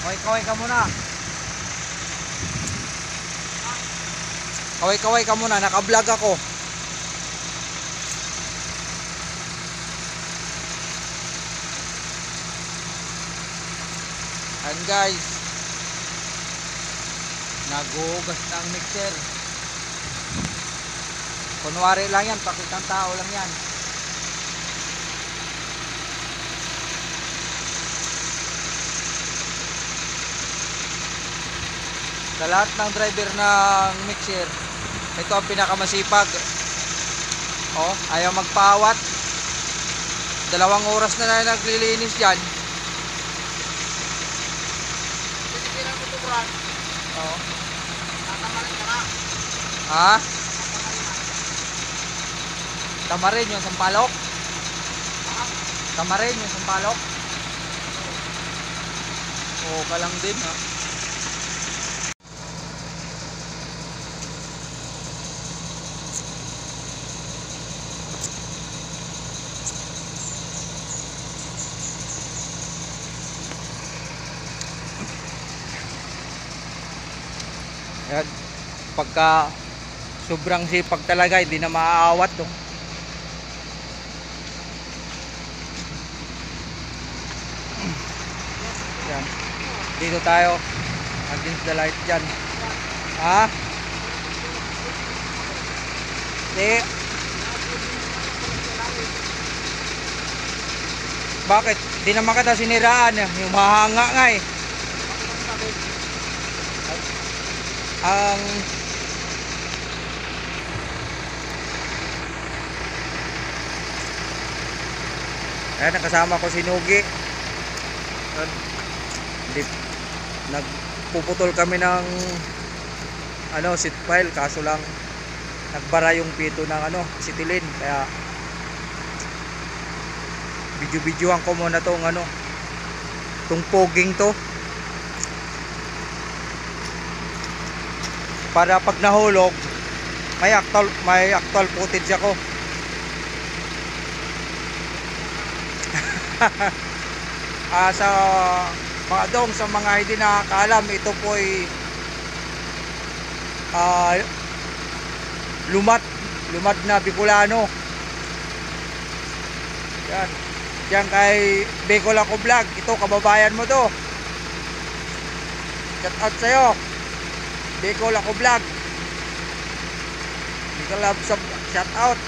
kaway-kaway ka muna. Kaway-kaway ka muna, naka-vlog ako. Ayan guys, naguhugas ng mixer. Kunwari lang yan, pakitang tao lang yan. Sa lahat ng driver ng mixer, ito ang pinakamasipag. Oh, ayaw magpawat. 2 oras na naglilinis dyan. Tinigilan mo ito, Brad. Oh. Tatamarin ka na. Ha? Tamarin yung sampalok? Tamarin yung sampalok? Oo, ka lang din ha. Yan, pagka sobrang sipag talaga, hindi na maaawat to. Yan, dito tayo against the light dyan. Ha? Di. Bakit? Di naman kita siniraan, yung mahanga nga eh. Ayan, nakasama ko si Nugi. Nagpuputol kami ng seat file, kaso lang nagbara yung pito ng sitilin, kaya video-videoan ko muna tong tong poging to, para pag nahulog may actual footage ako. Sa mga dong, sa mga hindi nakakaalam, ito po ay lumad na Bicolano. Yan, yan kay Bicol Ako Vlog. Ito, kababayan mo to. Shout out sa'yo, Bicol Ako Vlog. Bicol Love, shout out.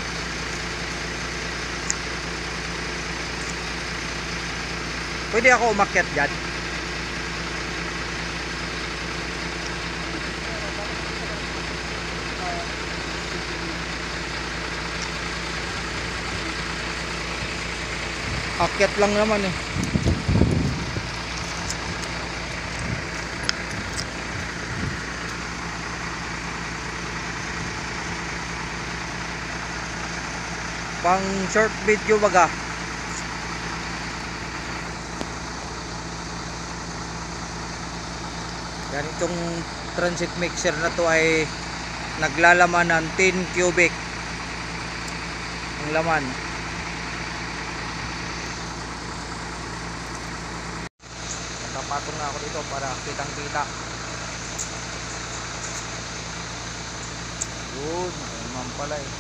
Pwede ako umakyat dyan. Akyat lang naman eh. Pang short video baga. Yan, itong transit mixer na to ay naglalaman ng 10 cubic ang laman. Nakapatong na ako dito para kitang kita. Good, naman pala eh.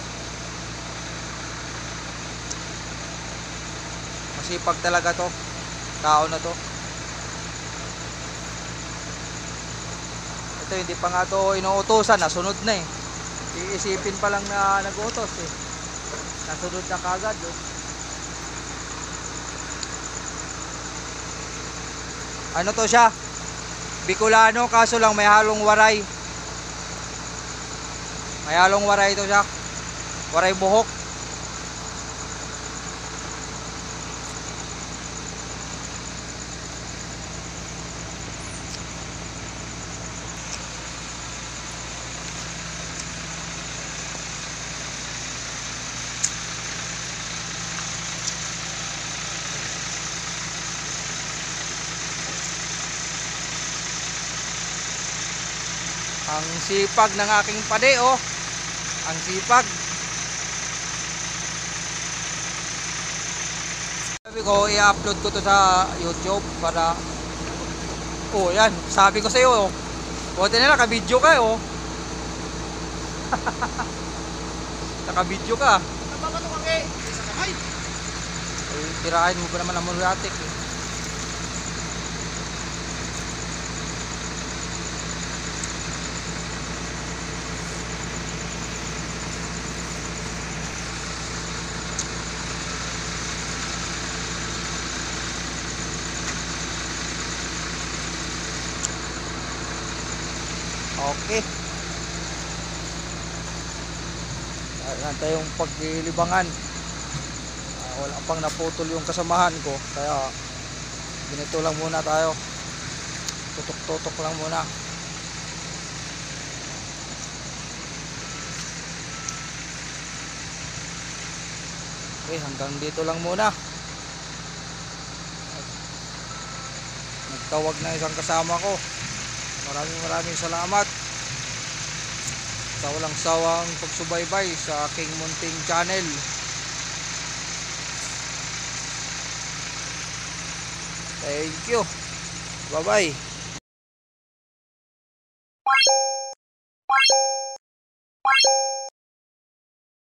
Masipag talaga to tao na to. Ito, hindi pa nga to inuutosan, nasunod na eh. Iisipin pa lang na nag-utos eh, nasunod na kagad eh. Ano to siya? Bicolano, kaso lang may halong waray. May halong waray to siya. Waray buhok. Ang sipag ng aking pade, oh. Ang sipag. Sabi ko, i-upload ko to sa YouTube para Oh, yan. Sabi ko sa iyo, oh. Buti na lang, ka-video ka, oh. Naka-video ka. Nababato ka kay. Hindi sa kamay. Eh, tirahin mo ba naman ang muriatik, eh. Okay. Ayan tayong paglilibangan. Wala pang naputol yung kasamahan ko. Kaya ganito lang muna tayo. Tutok-tutok lang muna. Okay, hanggang dito lang muna. Nagtawag na isang kasama ko. Maraming salamat sa walang sawang pagsubaybay sa aking munting channel. Thank you. Bye bye.